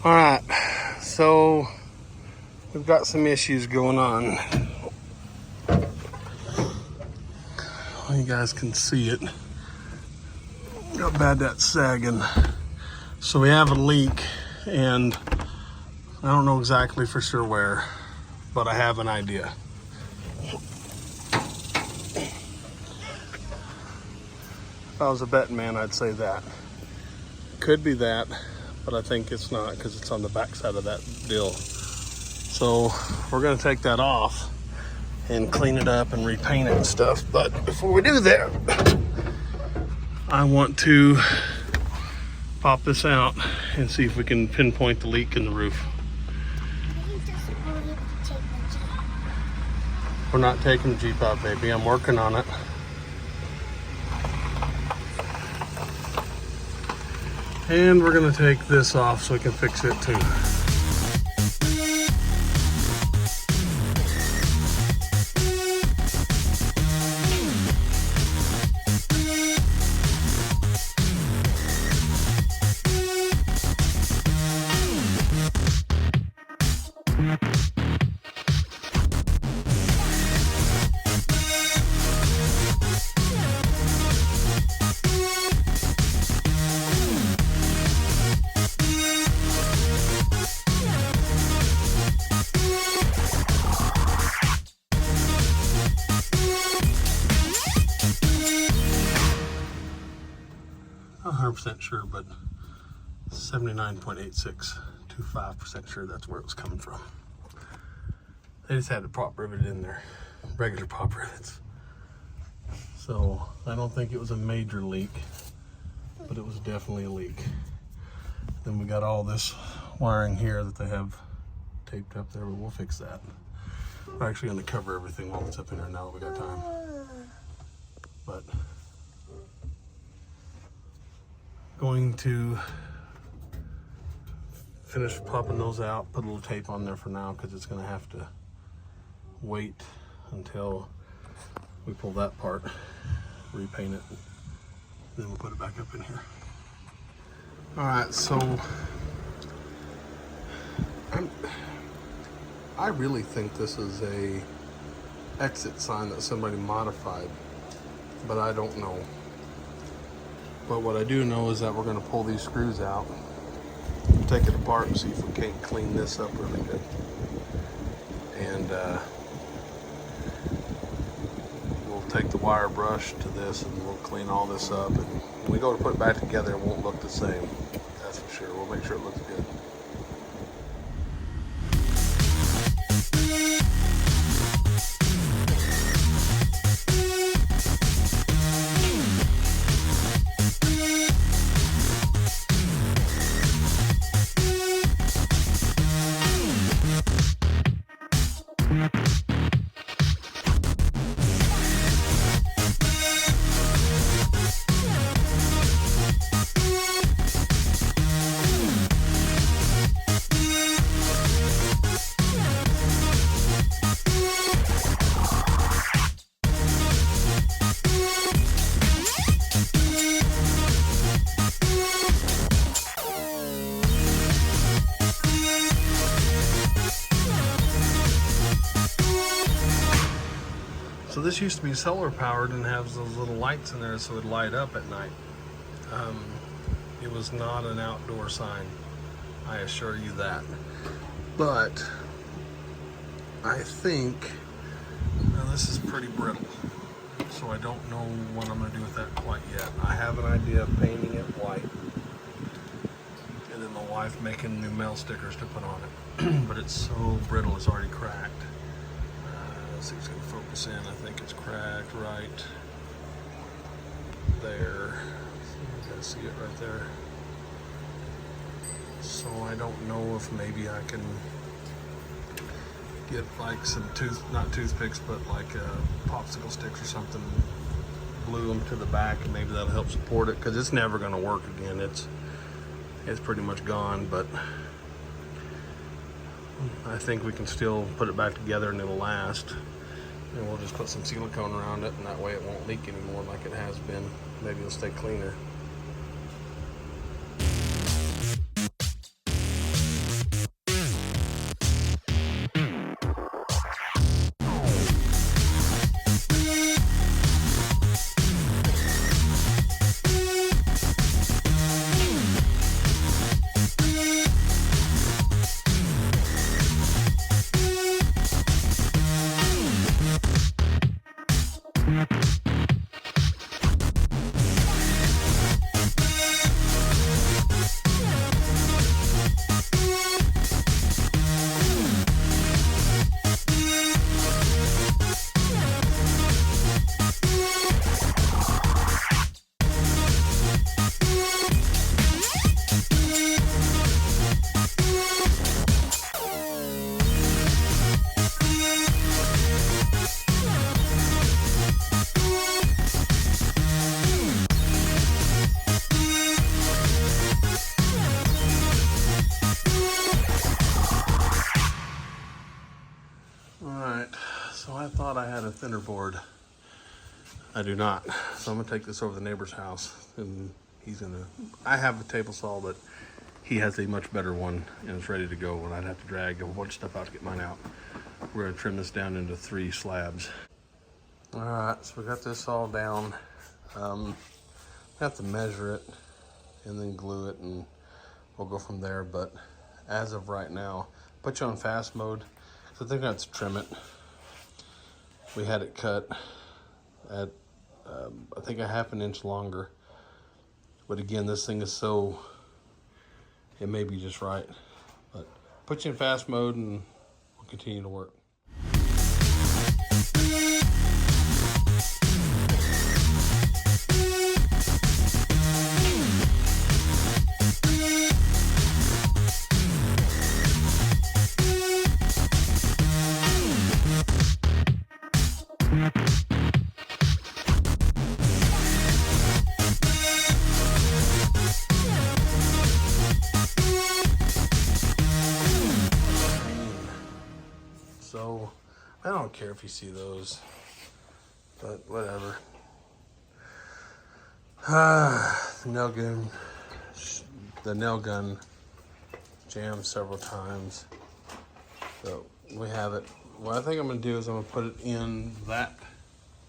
All right, so we've got some issues going on. You guys can see it. How bad that's sagging. So we have a leak, and I don't know exactly for sure where, but I have an idea. If I was a betting man, I'd say that. Could be that, but I think it's not because it's on the back side of that deal. So we're gonna take that off and clean it up and repaint it and stuff. But before we do that, I want to pop this out and see if we can pinpoint the leak in the roof. We're not taking the Jeep out, baby. I'm working on it. And we're gonna take this off so we can fix it too. Not 100% sure, but 79.8625% sure that's where it was coming from. They just had the prop rivet in there, regular prop rivets. So I don't think it was a major leak, but it was definitely a leak. Then we got all this wiring here that they have taped up there, but we'll fix that. We're actually going to cover everything while it's up in there now that we got time. But going to finish popping those out, put a little tape on there for now because it's going to have to wait until we pull that part, repaint it, then we'll put it back up in here. All right, so I really think this is a exit sign that somebody modified, but I don't know. But what I do know is that we're going to pull these screws out, take it apart, and see if we can't clean this up really good. And we'll take the wire brush to this and we'll clean all this up. And when we go to put it back together, it won't look the same. That's for sure. We'll make sure it looks good. So this used to be solar powered and has those little lights in there so it would light up at night. It was not an outdoor sign, I assure you that. But I think, now this is pretty brittle, so I don't know what I'm gonna do with that quite yet. I have an idea of painting it white, and then my wife making new mail stickers to put on it. But it's so brittle, it's already cracked. Let's see if it's gonna focus in. I think it's cracked right there. You guys see it right there. So I don't know if maybe I can get like some not toothpicks, but like popsicle sticks or something, glue them to the back, and maybe that'll help support it, because it's never gonna work again. It's pretty much gone, but I think we can still put it back together and it'll last. And we'll just put some silicone around it, and that way it won't leak anymore like it has been. Maybe it'll stay cleaner. thought I had a thinner board. I do not. So I'm gonna take this over to the neighbor's house, and I have a table saw, but he has a much better one and it's ready to go, and I'd have to drag a bunch of stuff out to get mine out. We're gonna trim this down into 3 slabs. All right, so we got this all down. I have to measure it and then glue it, and we'll go from there. But as of right now, put you on fast mode, so I think I have to trim it. We had it cut at I think a ½ an inch longer, but again, this thing is so, it may be just right. But put you in fast mode and we'll continue to work. So I don't care if you see those, but whatever. The nail gun jammed several times, so we have it. What I think I'm gonna do is I'm gonna put it in that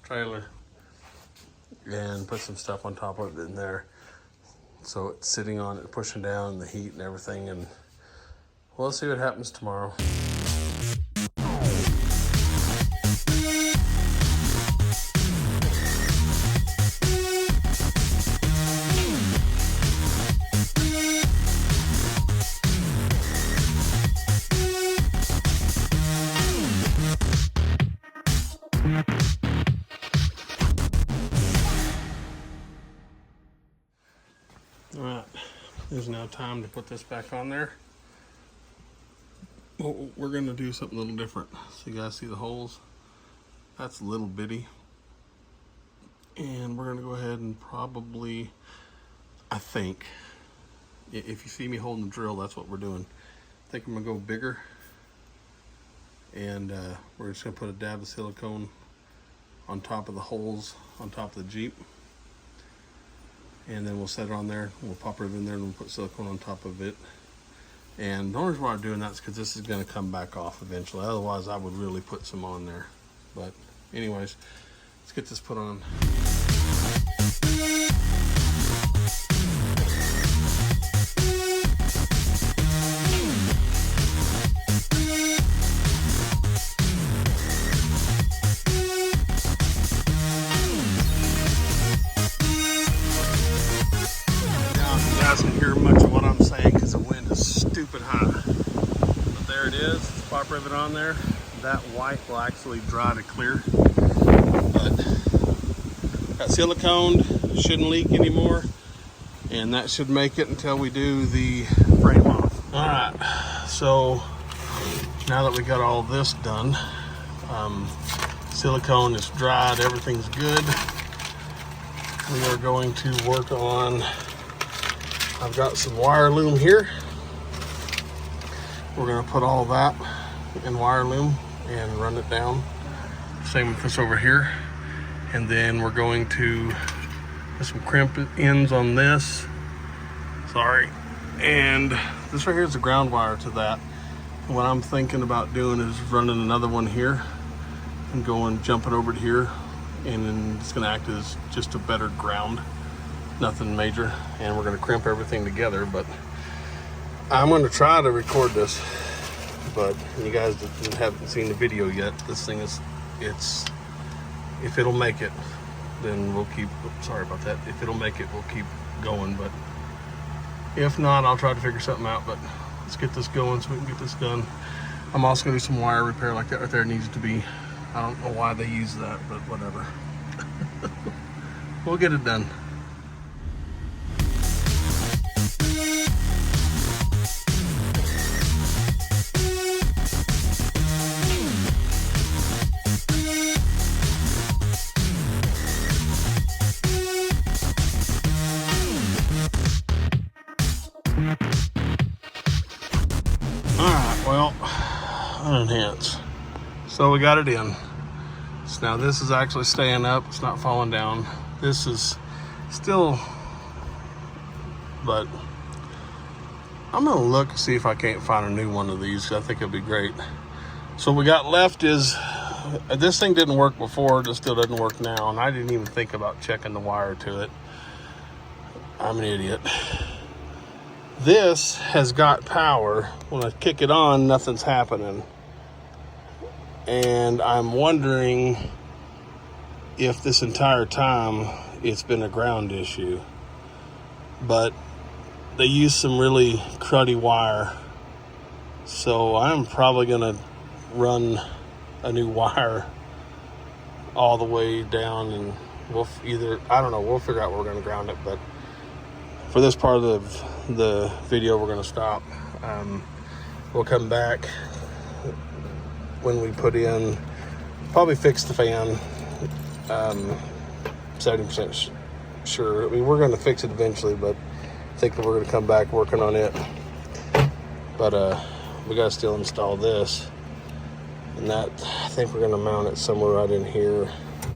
trailer and put some stuff on top of it in there, so it's sitting on it, pushing down the heat and everything, and we'll see what happens tomorrow. All right, there's now time to put this back on there. Well, we're gonna do something a little different. So you guys see the holes? That's a little bitty. And we're gonna go ahead and probably, I think, if you see me holding the drill, that's what we're doing. I think I'm gonna go bigger. And we're just gonna put a dab of silicone on top of the holes on top of the Jeep. And then we'll set it on there, we'll pop it in there, and we'll put silicone on top of it. And the only reason why I'm doing that is because this is going to come back off eventually. Otherwise, I would really put some on there. But anyways, let's get this put on. You guys can hear much of what I'm saying because the wind is stupid high. But there it is, spot rivet on there. That white will actually dry to clear. But got siliconed, shouldn't leak anymore. And that should make it until we do the frame off. All right, so now that we got all this done, silicone is dried, everything's good. We are going to work on, I've got some wire loom here. We're gonna put all that in wire loom and run it down. Same with this over here. And then we're going to put some crimp ends on this. Sorry. And this right here is the ground wire to that. And what I'm thinking about doing is running another one here and jumping over to here. And then it's gonna act as just a better ground. Nothing major, and we're going to crimp everything together. But I'm going to try to record this, but you guys haven't seen the video yet. This thing is, if it'll make it, then we'll keep, sorry about that, if it'll make it, we'll keep going. But if not, I'll try to figure something out. But let's get this going so we can get this done. I'm also going to do some wire repair like that right there. It needs to be, I don't know why they use that, but whatever. We'll get it done. Alright, well, unenhance. So we got it in. Now this is actually staying up. It's not falling down. This is still, but I'm gonna look, see if I can't find a new one of these. I think it'd be great. So what we got left is, this thing didn't work before, it still doesn't work now, and I didn't even think about checking the wire to it. I'm an idiot. This has got power. When I kick it on, nothing's happening. And I'm wondering if this entire time it's been a ground issue. But they used some really cruddy wire. So I'm probably gonna run a new wire all the way down, and we'll I don't know, we'll figure out where we're gonna ground it. But for this part of the video, we're gonna stop. We'll come back when we put in, probably fix the fan. 70% sure. I mean, we're gonna fix it eventually, but I think that we're gonna come back working on it. But we gotta still install this. And that, I think we're gonna mount it somewhere right in here.